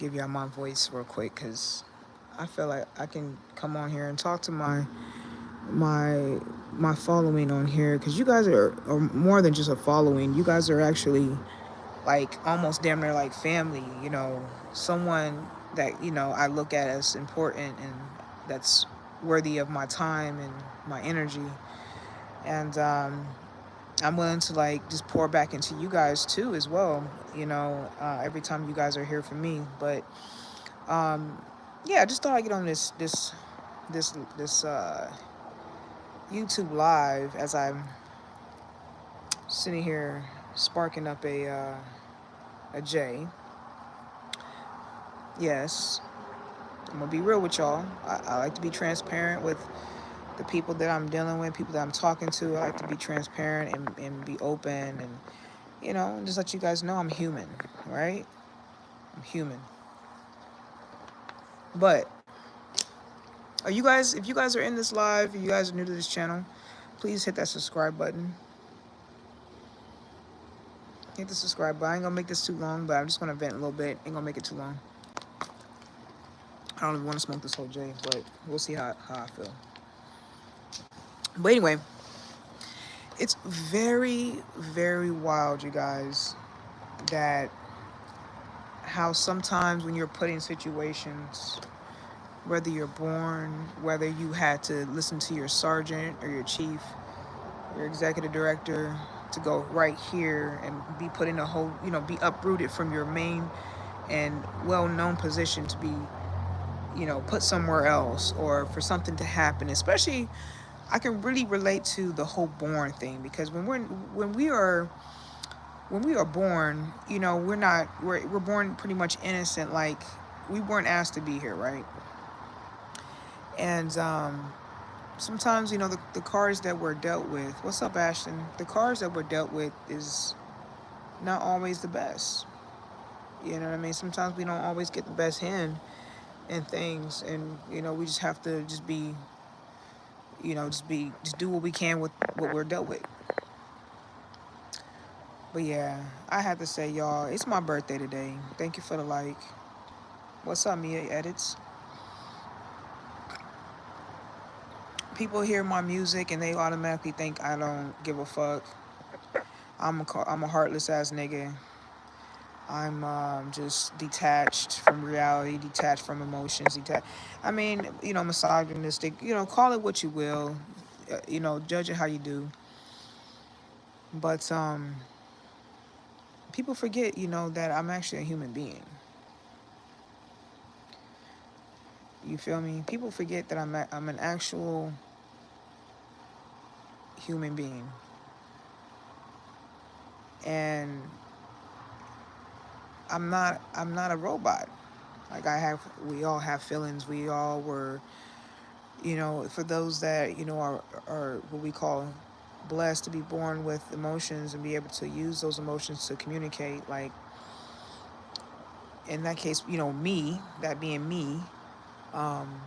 give y'all my voice real quick because I feel like I can come on here and talk to my my following on here, because you guys are more than just a following. You guys are actually like almost damn near like family. Someone that I look at as important and that's worthy of my time and my energy. And I'm willing to like just pour back into you guys too as well. Every time you guys are here for me. But yeah, I just thought I'd get on this YouTube live as I'm sitting here sparking up a J. Yes, I'm gonna be real with y'all. I like to be transparent with the people that I'm dealing with, people that I'm talking to. I like to be transparent and be open and just let you guys know I'm human, right? I'm human. But are you guys, if you guys are in this live, if you guys are new to this channel, please hit that subscribe button. Hit the subscribe button. I ain't gonna make this too long, but I'm just gonna vent a little bit. Ain't gonna make it too long. I don't even want to smoke this whole J, but we'll see how I feel. But anyway, it's very, very wild, you guys, that how sometimes when you're put in situations, whether you're born, whether you had to listen to your sergeant or your chief, your executive director, to go right here and be put in a whole, be uprooted from your main and well-known position to be, put somewhere else, or for something to happen. Especially, I can really relate to the whole born thing, because when we are born, we're born pretty much innocent. Like, we weren't asked to be here, right? And sometimes, the cards that we're dealt with. What's up, Ashton? The cards that we're dealt with is not always the best. You know what I mean? Sometimes we don't always get the best hand in things, and we just have to just be, just do what we can with what we're dealt with. But yeah, I have to say, y'all, it's my birthday today. Thank you for the like. What's up, Mia Edits? People hear my music and they automatically think I don't give a fuck. I'm a heartless ass nigga. I'm just detached from reality, detached from emotions, I mean, misogynistic. Call it what you will. Judge it how you do. But people forget, that I'm actually a human being. You feel me? People forget that I'm an actual human being. And I'm not a robot. Like, we all have feelings. We all were, for those that, are what we call blessed to be born with emotions and be able to use those emotions to communicate. Like, in that case, me, that being me, I'm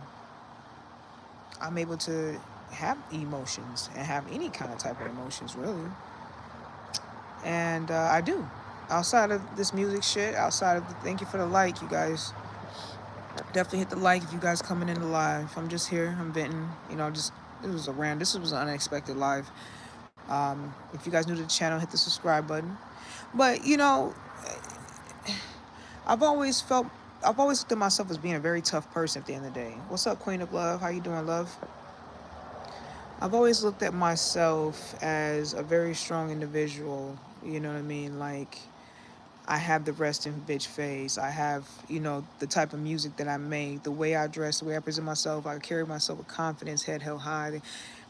able to have emotions and have any kind of type of emotions, really. And I do. Outside of this music shit, outside of thank you for the like, you guys. Definitely hit the like if you guys coming in the live. I'm just here. I'm venting. This was an unexpected live. If you guys new to the channel, hit the subscribe button. But I've always looked at myself as being a very tough person at the end of the day. What's up, Queen of Love? How you doing, love? I've always looked at myself as a very strong individual. You know what I mean? Like, I have the resting bitch face. I have, the type of music that I make, the way I dress, the way I present myself. I carry myself with confidence, head held high.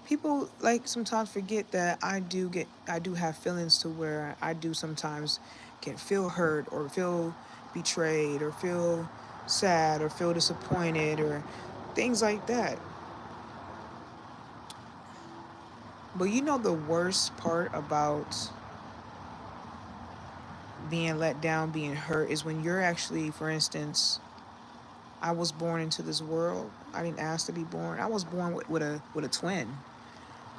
People like sometimes forget that I do have feelings, to where I do sometimes can feel hurt or feel betrayed or feel sad or feel disappointed or things like that. But the worst part about being let down, being hurt, is when you're actually, for instance, I was born into this world. I didn't ask to be born. I was born with a twin.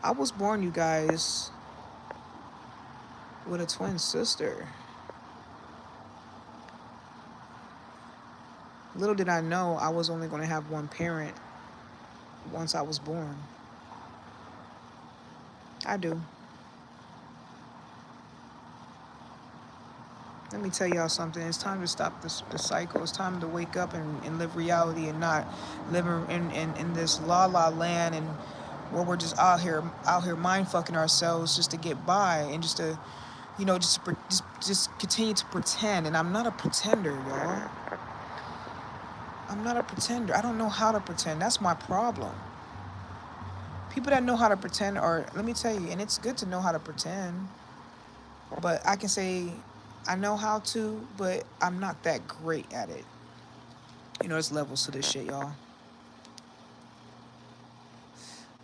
I was born, you guys, with a twin sister. Little did I know I was only going to have one parent once I was born. I do. Let me tell y'all something. It's time to stop the cycle. It's time to wake up and live reality and not live in this la la land and where we're just out here mind fucking ourselves just to get by and just to, just continue to pretend. And I'm not a pretender, y'all. I'm not a pretender. I don't know how to pretend. That's my problem. People that know how to pretend are, let me tell you, and it's good to know how to pretend, but I can say I know how to, but I'm not that great at it. There's levels to this shit, y'all.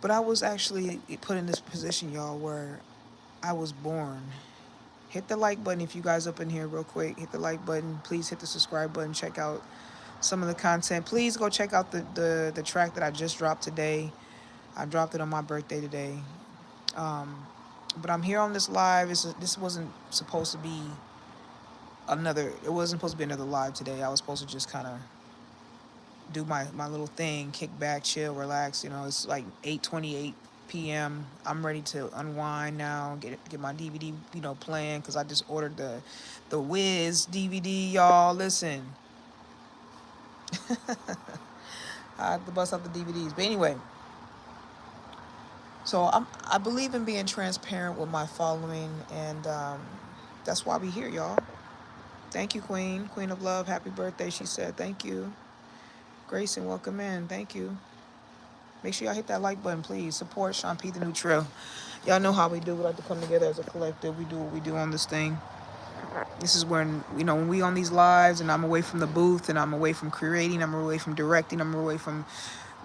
But I was actually put in this position, y'all, where I was born. Hit the like button if you guys up in here real quick. Hit the like button. Please hit the subscribe button. Check out some of the content. Please go check out the track that I just dropped today. I dropped it on my birthday today. But I'm here on this live. This wasn't supposed to be it wasn't supposed to be another live today. I was supposed to just kind of do my little thing, kick back, chill, relax. It's like 8:28 p.m. I'm ready to unwind now, get my DVD, playing, because I just ordered the Wiz DVD, y'all. Listen. I have to bust out the DVDs. But anyway, so I believe in being transparent with my following, and that's why we here, y'all. Thank you, Queen of Love. Happy birthday, she said. Thank you. Grace and welcome in. Thank you. Make sure y'all hit that like button, please. Support Shaun P TheNewTrill. Y'all know how we do. We like to come together as a collective. We do what we do on this thing. This is when we on these lives and I'm away from the booth and I'm away from creating, I'm away from directing, I'm away from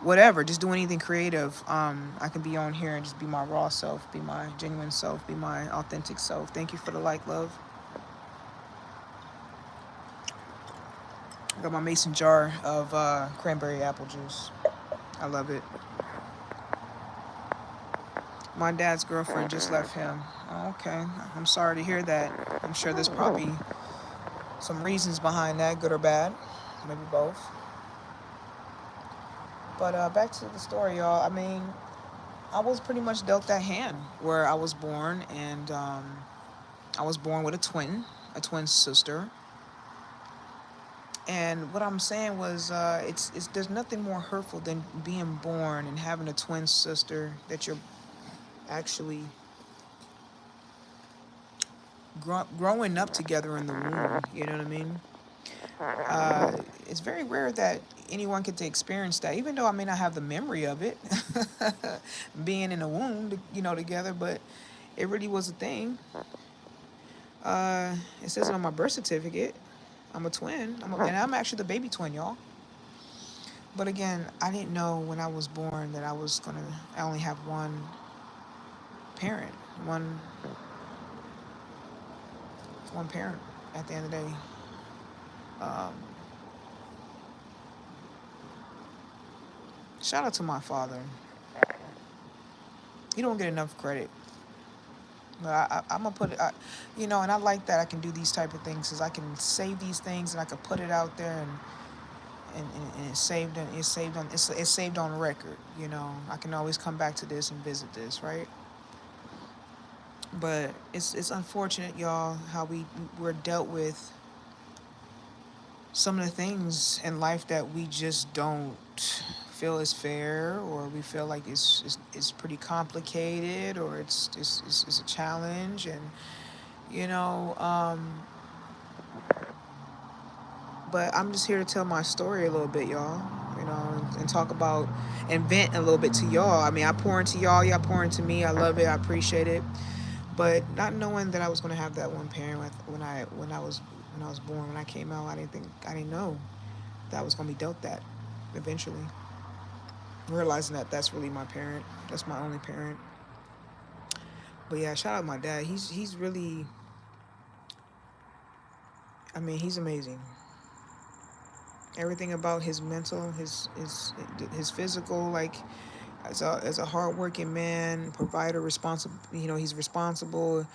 whatever, just do anything creative. I can be on here and just be my raw self, be my genuine self, be my authentic self. Thank you for the like, love. I got my mason jar of cranberry apple juice. I love it. My dad's girlfriend just left him. Oh, okay. I'm sorry to hear that. I'm sure there's probably some reasons behind that, good or bad. Maybe both. But back to the story, y'all. I mean, I was pretty much dealt that hand where I was born, and I was born with a twin sister. And what I'm saying was, it's there's nothing more hurtful than being born and having a twin sister that you're actually growing up together in the womb. You know what I mean? It's very rare that anyone gets to experience that, even though I may not have the memory of it, being in a womb, together, but it really was a thing. It says it on my birth certificate. I'm a twin, and I'm actually the baby twin, y'all. But again, I didn't know when I was born that I only have one parent, one parent at the end of the day. Shout out to my father. He don't get enough credit. But I'm gonna put it, and I like that I can do these type of things, because I can save these things and I can put it out there, and it's saved on record. I can always come back to this and visit this, right? But it's unfortunate, y'all, how we're dealt with some of the things in life that we just don't feel is fair, or we feel like it's pretty complicated, or it's a challenge. And but I'm just here to tell my story a little bit, y'all, and talk about and vent a little bit to y'all. I mean, I pour into y'all pour into me. I love it, I appreciate it. But not knowing that I was going to have that one parent when I was born, when I came out, I didn't know that I was going to be dealt that eventually. Realizing that that's really my parent. That's my only parent. But yeah, shout out my dad. He's really, I mean, he's amazing. Everything about his mental, his physical, like as a hardworking man, provider, responsible. He's responsible.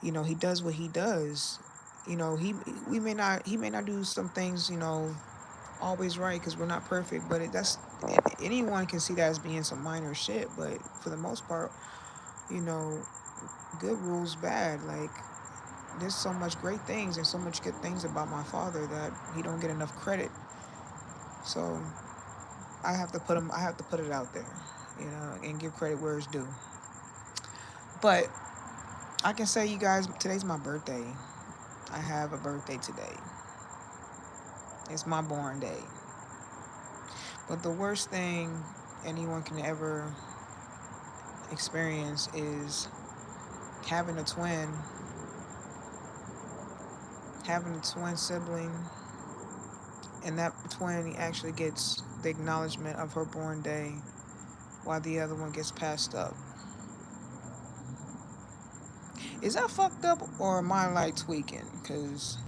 He does what he does. He may not do some things, always right, because we're not perfect, but anyone can see that as being some minor shit, but for the most part, you know, good rules bad. Like, there's so much great things and so much good things about my father that he don't get enough credit. So I have to put it out there, you know, and give credit where it's due. But I can say, you guys, today's my birthday. I have a birthday today. It's my born day. But the worst thing anyone can ever experience is having a twin, having a twin sibling, and that twin actually gets the acknowledgement of her born day while the other one gets passed up. Is that fucked up, or am I like tweaking? Because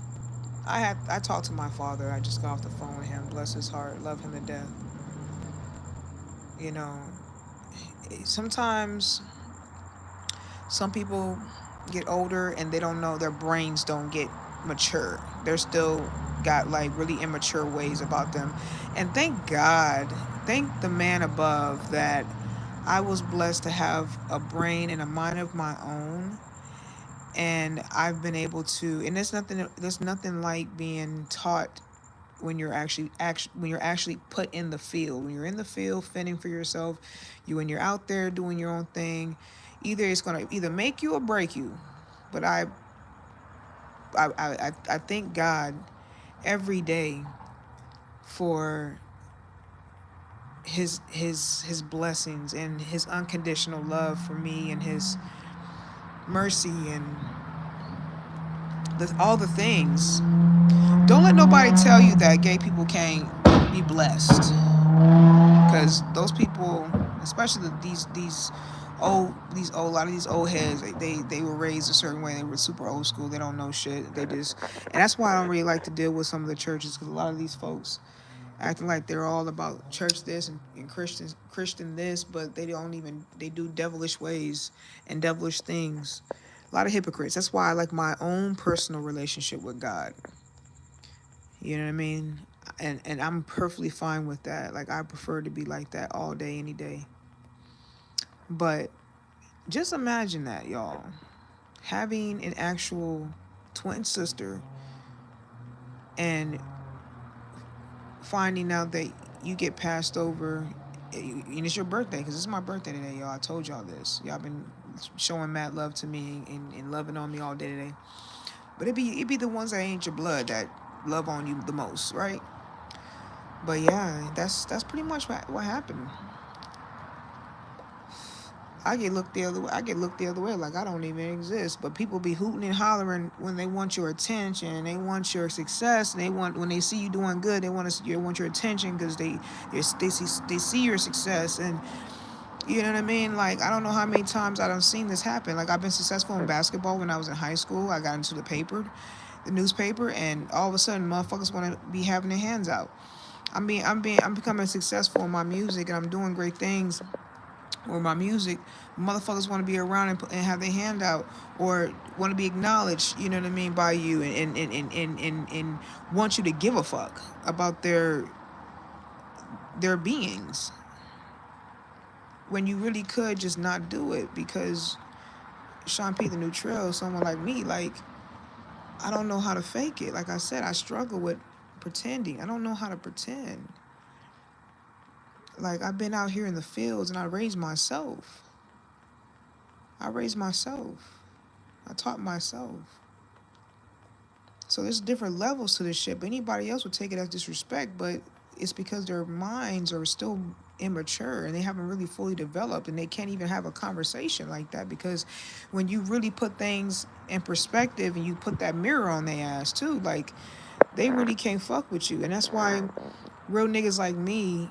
I talked to my father. I just got off the phone with him. Bless his heart. Love him to death. You know, sometimes some people get older and they don't know, their brains don't get mature. They're still got like really immature ways about them. And thank God, thank the man above that I was blessed to have a brain and a mind of my own, and I've been able to, and there's nothing like being taught when you're when you're actually put in the field. When you're in the field fending for yourself, when you're out there doing your own thing, either it's gonna either make you or break you. But I thank God every day for his blessings and his unconditional love for me, and his mercy, and all the things. Don't let nobody tell you that gay people can't be blessed, because those people, especially a lot of these old heads, they were raised a certain way. They were super old school. They don't know shit. And that's why I don't really like to deal with some of the churches, because a lot of these folks acting like they're all about church this and Christian this, but they do devilish ways and devilish things. A lot of hypocrites. That's why I like my own personal relationship with God. You know what I mean? And I'm perfectly fine with that. Like, I prefer to be like that all day, any day. But just imagine that, y'all. Having an actual twin sister and finding out that you get passed over, and it's your birthday, because it's my birthday today, y'all. I told y'all this. Y'all been showing mad love to me and loving on me all day today. But it be the ones that ain't your blood that love on you the most, right? But yeah, that's pretty much what happened. I get looked the other way. I get looked the other way, like I don't even exist. But people be hooting and hollering when they want your attention. They want your success. And when they see you doing good, they want your attention, because they see your success. And you know what I mean? Like, I don't know how many times I done seen this happen. Like, I've been successful in basketball when I was in high school. I got into the newspaper, and all of a sudden, motherfuckers want to be having their hands out. I'm becoming successful in my music, and I'm doing great things with my music. Motherfuckers want to be around and have their hand out, or want to be acknowledged, you know what I mean, by you, and want you to give a fuck about their beings, when you really could just not do it. Because Shaun P TheNewTrill, someone like me, like, I don't know how to fake it. Like I said, I struggle with pretending. I don't know how to pretend. Like, I've been out here in the fields, and I raised myself. I taught myself. So there's different levels to this shit. But anybody else would take it as disrespect, but it's because their minds are still immature, and they haven't really fully developed, and they can't even have a conversation like that. Because when you really put things in perspective, and you put that mirror on their ass too, like, they really can't fuck with you. And that's why real niggas like me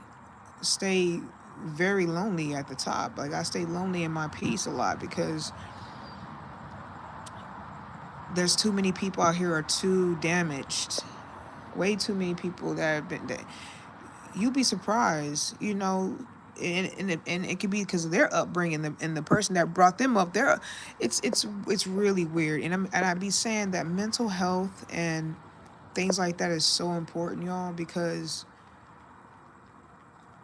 stay very lonely at the top. Like, I stay lonely in my peace a lot, because there's too many people out here are too damaged. Way too many people that have been. You'd be surprised, you know, and it could be because of their upbringing, and the person that brought them up. It's really weird, and I'd be saying that mental health and things like that is so important, y'all, because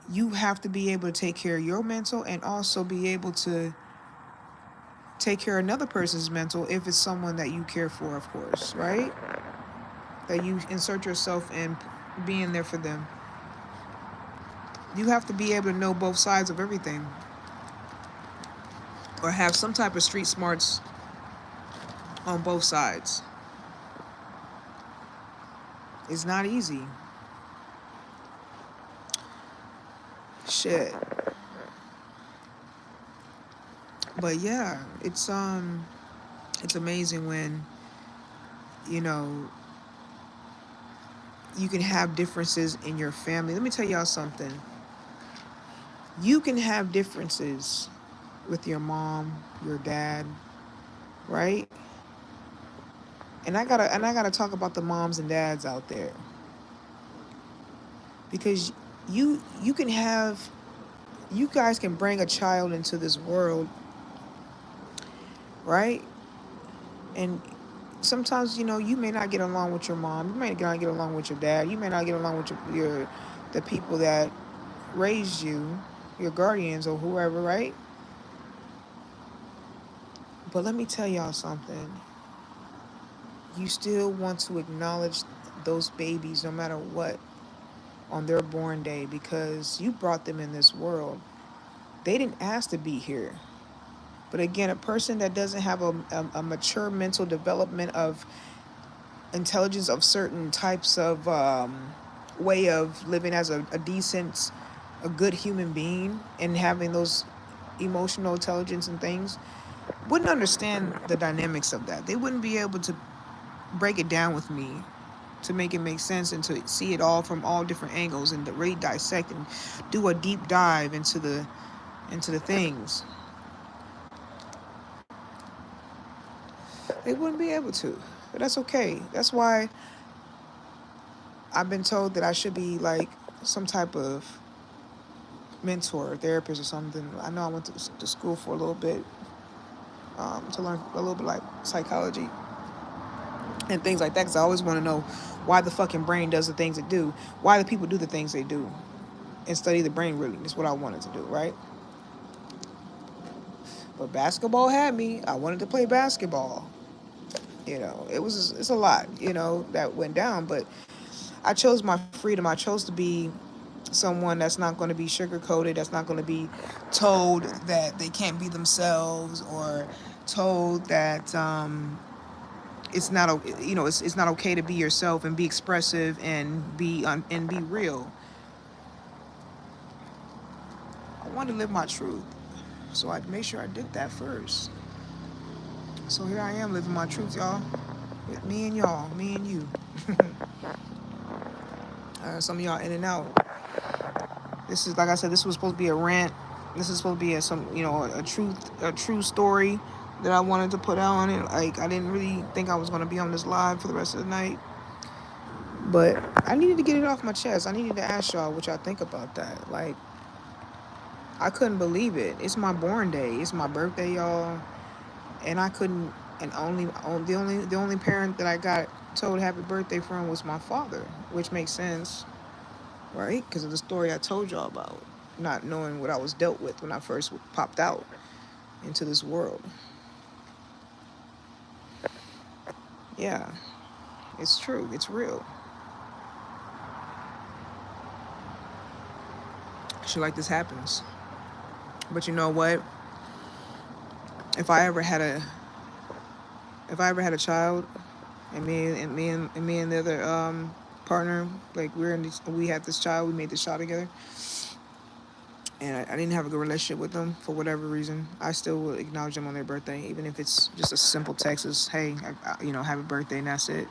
you have to be able to take care of your mental and also be able to take care of another person's mental if it's someone that you care for, of course, right? That you insert yourself in being there for them. You have to be able to know both sides of everything or have some type of street smarts on both sides. It's not easy. Shit. But yeah, it's amazing when, you know, you can have differences in your family. Let me tell y'all something. You can have differences with your mom, your dad, right? And I gotta talk about the moms and dads out there. Because you can have you guys can bring a child into this world, right? And sometimes, you may not get along with your mom, you may not get along with your dad, you may not get along with your the people that raised you, your guardians or whoever, right? But let me tell y'all something. You still want to acknowledge those babies no matter what on their born day because you brought them in this world. They didn't ask to be here. But again, a person that doesn't have a mature mental development of intelligence of certain types of way of living as a decent, a good human being and having those emotional intelligence and things wouldn't understand the dynamics of that. They wouldn't be able to break it down with me to make it make sense and to see it all from all different angles and to really dissect and do a deep dive into the things. They wouldn't be able to. But that's okay. That's why I've been told that I should be like some type of mentor or therapist or something. I know I went to school for a little bit to learn a little bit like psychology and things like that because I always want to know why the fucking brain does the things it do, why the people do the things they do, and study the brain really. That's what I wanted to do, right? But basketball had me. I wanted to play basketball. It's a lot, that went down, but I chose my freedom. I chose to be someone that's not going to be sugar coated, that's not going to be told that they can't be themselves or told that it's not it's not okay to be yourself and be expressive and be real. I wanted to live my truth, so I made sure I did that first. So here I am living my truth, y'all. With me and y'all, me and you. Some of y'all in and out. This is, like I said, this was supposed to be a rant. This is supposed to be a true story that I wanted to put out on it. Like, I didn't really think I was going to be on this live for the rest of the night. But I needed to get it off my chest. I needed to ask y'all what y'all think about that. Like, I couldn't believe it. It's my born day. It's my birthday, y'all. And I couldn't, and the only parent that I got told happy birthday from was my father, which makes sense, right? Because of the story I told y'all about, not knowing what I was dealt with when I first popped out into this world. Yeah, it's true. It's real. Shit like this happens. But you know what? If I ever had a child, and me and the other partner, like we had this child, we made this child together, and I didn't have a good relationship with them for whatever reason, I still will acknowledge them on their birthday, even if it's just a simple text as, hey, happy birthday, and that's it.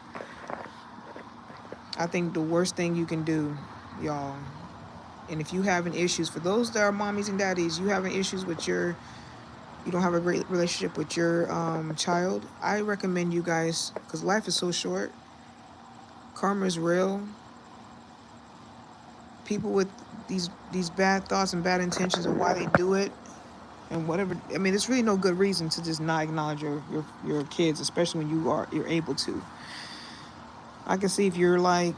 I think the worst thing you can do, y'all, and if you having issues, for those that are mommies and daddies, you having issues with you don't have a great relationship with your child, I recommend you guys, because life is so short, karma is real. People with these bad thoughts and bad intentions of why they do it and whatever. I mean, there's really no good reason to just not acknowledge your kids, especially when you're able to. I can see if you're like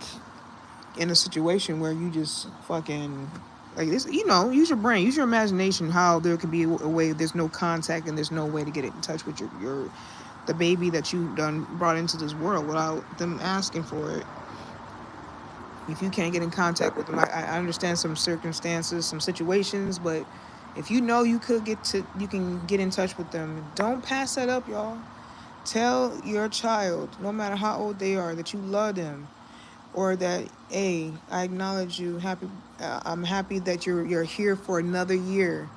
in a situation where you just fucking Like this, use your brain, use your imagination. How there could be a way there's no contact and there's no way to get in touch with your the baby that you done brought into this world without them asking for it. If you can't get in contact with them, I understand some circumstances, some situations, but if you can get in touch with them. Don't pass that up, y'all. Tell your child, no matter how old they are, that you love them, or that, hey, I acknowledge you. I'm happy that you're here for another year.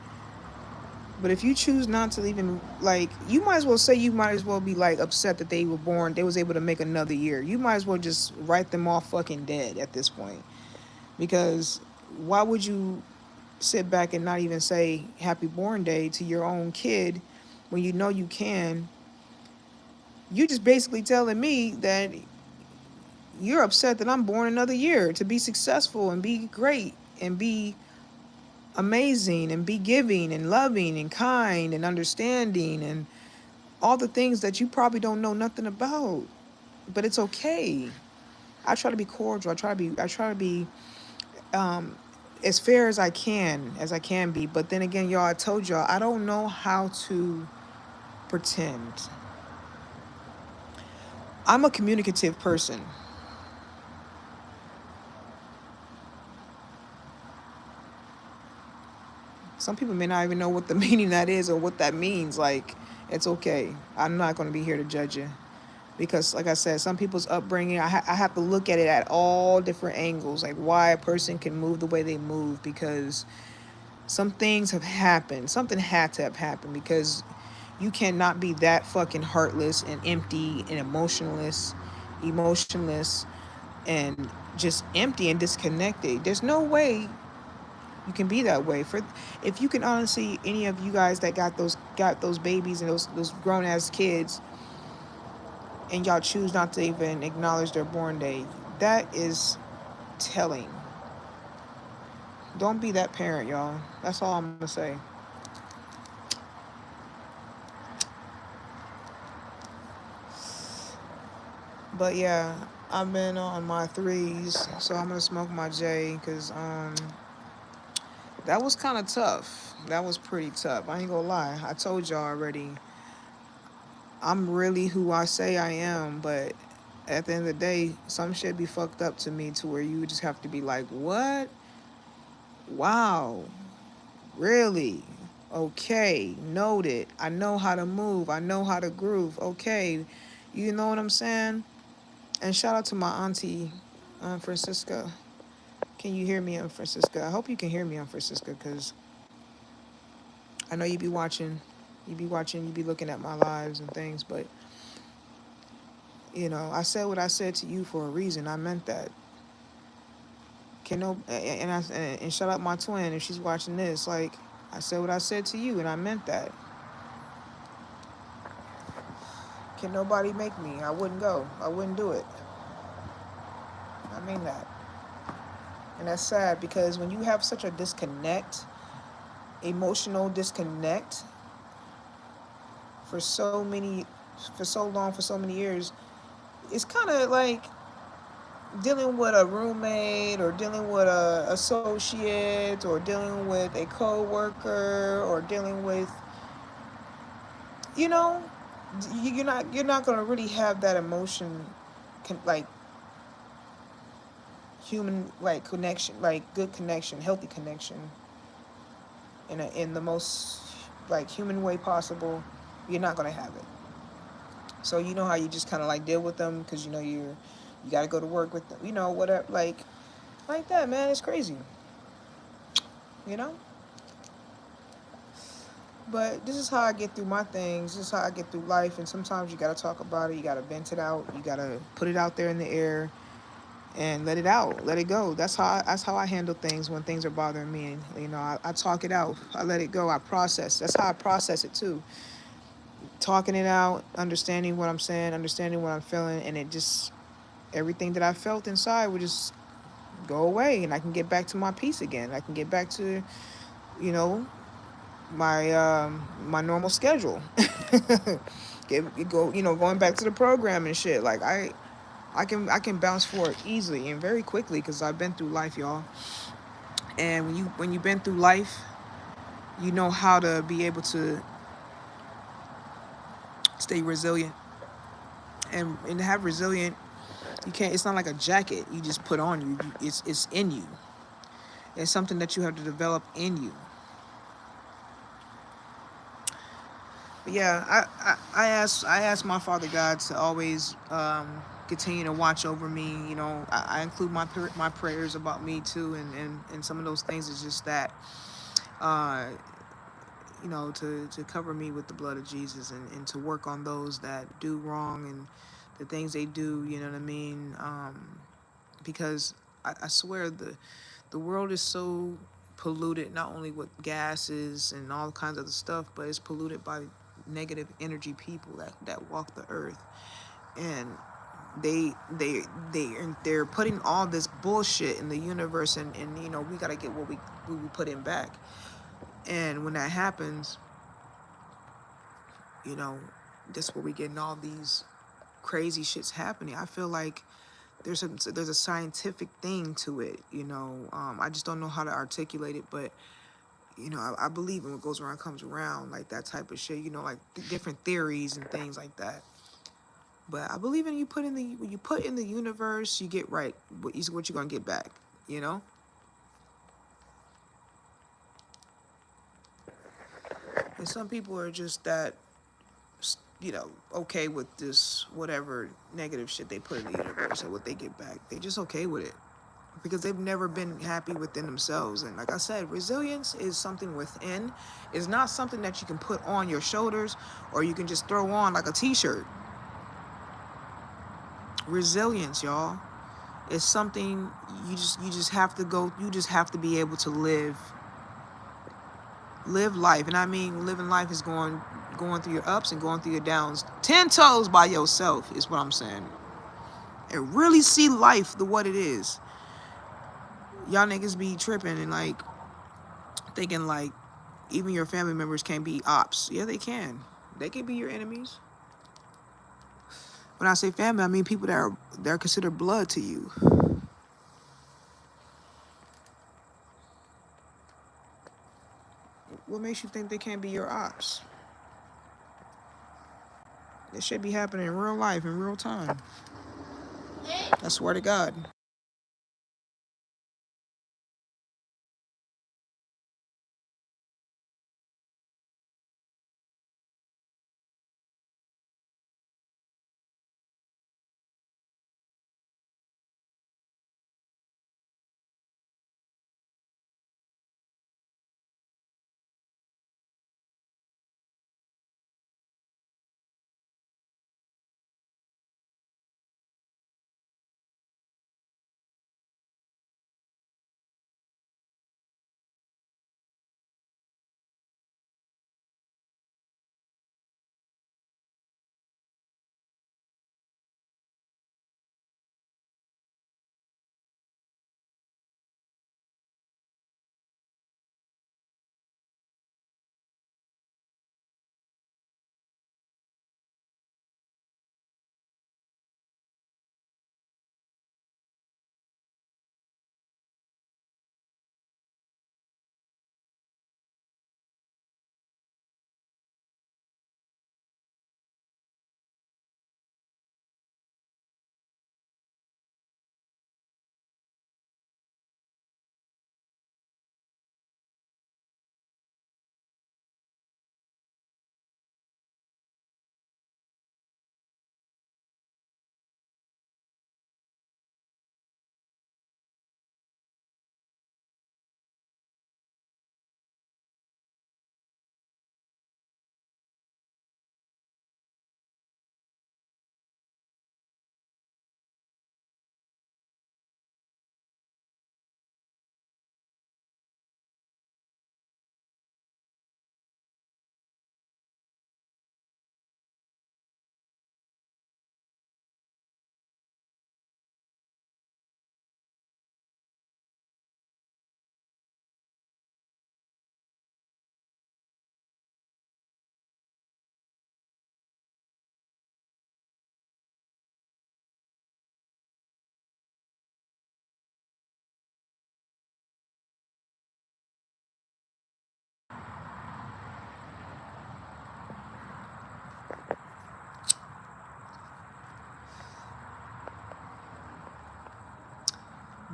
But if you choose not to even, like, you might as well say, you might as well be like upset that they was able to make another year. You might as well just write them off fucking dead at this point. Because why would you sit back and not even say happy born day to your own kid when you know you can? You just basically telling me that you're upset that I'm born another year to be successful and be great and be amazing and be giving and loving and kind and understanding and all the things that you probably don't know nothing about. But it's okay. I try to be cordial. I try to be as fair as I can be. But then again, y'all, I told y'all I don't know how to pretend. I'm a communicative person. Some people may not even know what the meaning that is or what that means. Like, it's okay. I'm not going to be here to judge you. Because, like I said, some people's upbringing, I have to look at it at all different angles. Like, why a person can move the way they move. Because some things have happened. Something had to have happened. Because you cannot be that fucking heartless and empty and emotionless, and just empty and disconnected. There's no way you can be that way. For if you can honestly, any of you guys that got those babies and those grown ass kids, and y'all choose not to even acknowledge their born day, that is telling. Don't be that parent, y'all. That's all I'm gonna say. But yeah, I've been on my threes, so I'm gonna smoke my J, because that was kind of tough. That was pretty tough. I ain't gonna lie. I told y'all already. I'm really who I say I am, but at the end of the day, some shit be fucked up to me to where you just have to be like, what? Wow. Really? Okay. Noted. I know how to move. I know how to groove. Okay. You know what I'm saying? And shout out to my auntie, Francisca. Can you hear me, Francisca? I hope you can hear me, Francisca, because I know you be watching. You be looking at my lives and things, but I said what I said to you for a reason. I meant that. Can no and shout out my twin if she's watching this. Like, I said what I said to you, and I meant that. Can nobody make me? I wouldn't go. I wouldn't do it. I mean that. And that's sad, because when you have such a disconnect, emotional disconnect for so long, for so many years, it's kind of like dealing with a roommate, or dealing with a associate, or dealing with a co-worker, or dealing with, you know you're not going to really have that emotion, like human, like connection, like good connection, healthy connection, in the most like human way possible. You're not going to have it. So you know how you just kind of like deal with them, because you got to go to work with them, whatever, like that, man. It's crazy, you know but this is how I get through my things. This is how I get through life. And sometimes you got to talk about it. You got to vent it out. You got to put it out there in the air and let it out, let it go. That's how I handle things when things are bothering me. And I talk it out. I let it go. I process. That's how I process it too. Talking it out, understanding what I'm saying, understanding what I'm feeling, and it just, everything that I felt inside would just go away, and I can get back to my peace again. I can get back to, you know, my normal schedule. Going back to the program and shit. Like I can bounce forward easily and very quickly, because I've been through life, y'all. And when you've been through life, you know how to be able to stay resilient. And to have resilient, you can't. It's not like a jacket you just put on you. It's in you. It's something that you have to develop in you. But yeah, I asked my Father God to always continue to watch over me. You know, I include my prayers about me too, and some of those things is just that, uh, you know, to cover me with the blood of Jesus, and to work on those that do wrong and the things they do. You know what I mean? Because I swear the world is so polluted, not only with gases and all kinds of other stuff, but it's polluted by negative energy people that walk the earth. And they they they're putting all this bullshit in the universe, and you know, we got to get what we put in back. And when that happens, you know, that's where we getting all these crazy shits happening. I feel like there's a scientific thing to it, you know. I just don't know how to articulate it, but you know, I believe in what goes around comes around, like that type of shit, you know, like different theories and things like that. But I believe in when you put in the universe, you get right what you're gonna get back, you know. And some people are just that, you know, okay with this whatever negative shit they put in the universe and what they get back. They just okay with it because they've never been happy within themselves. And like I said, resilience is something within. It's not something that you can put on your shoulders or you can just throw on like a t-shirt. Resilience, y'all, is something you just have to go. You just have to be able to live life. And I mean, living life is going through your ups and going through your downs 10 toes by yourself is what I'm saying. And really see life the what it is. Y'all niggas be tripping and like thinking like even your family members can't be ops. Yeah, they can. They can be your enemies. When I say family, I mean people that are considered blood to you. What makes you think they can't be your ops? This should be happening in real life, in real time. I swear to God.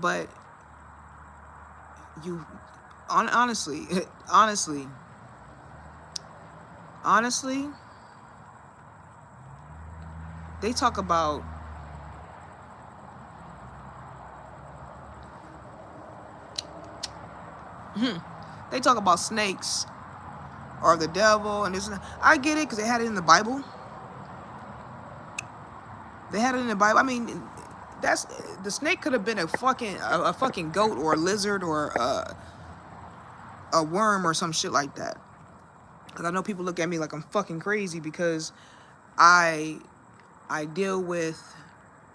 But you, honestly, honestly, they talk about they talk about snakes or the devil and this. I get it because they had it in the Bible. They had it in the Bible. I mean, that's the snake could have been a fucking goat or a lizard or a worm or some shit like that. Because I know people look at me like I'm fucking crazy because I deal with,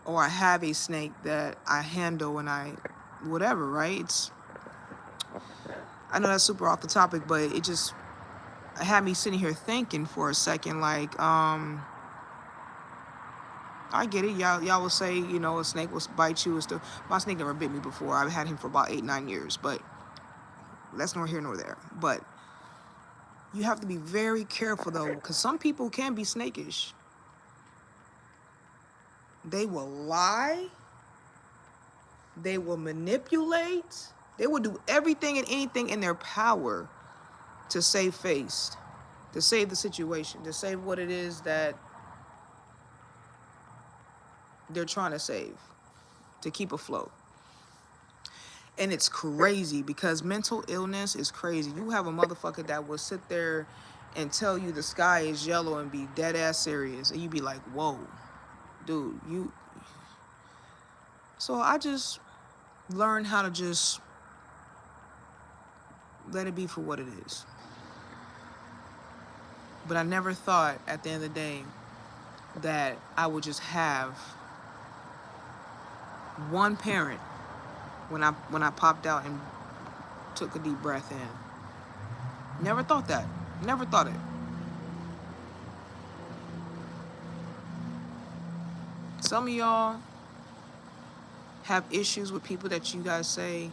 or I have a snake that I handle and I whatever, right? I know that's super off the topic, but it just had me sitting here thinking for a second, like, I get it. Y'all will say, you know, a snake will bite you and stuff. My snake never bit me before. I've had him for about 8-9 years, but that's nor here nor there. But you have to be very careful though, because some people can be snakish. They will lie. They will manipulate. They will do everything and anything in their power to save face, to save the situation, to save what it is that they're trying to save, to keep afloat. And it's crazy because mental illness is crazy. You have a motherfucker that will sit there and tell you the sky is yellow and be dead ass serious, and you be like, whoa, dude, you. So I just learned how to just let it be for what it is. But I never thought at the end of the day that I would just have one parent when I popped out and took a deep breath in. Never thought that. Never thought it. Some of y'all have issues with people that you guys say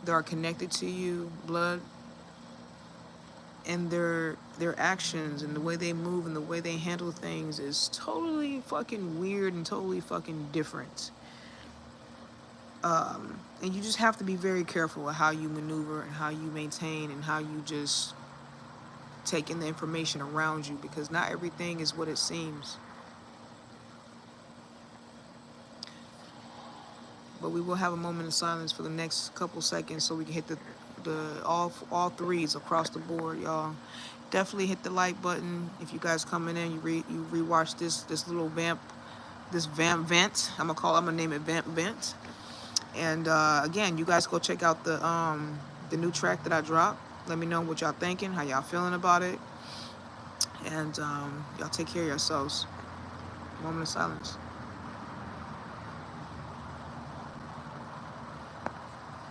that are connected to you, blood, and their actions and the way they move and the way they handle things is totally fucking weird and totally fucking different. And you just have to be very careful of how you maneuver and how you maintain and how you just take in the information around you, because not everything is what it seems. But we will have a moment of silence for the next couple seconds so we can hit the all threes across the board, y'all. Definitely hit the like button if you guys coming in. You rewatch this little vamp vent. I'm gonna name it vamp vent. And again, you guys go check out the new track that I dropped. Let me know what y'all thinking, how y'all feeling about it, and y'all take care of yourselves. Moment of silence.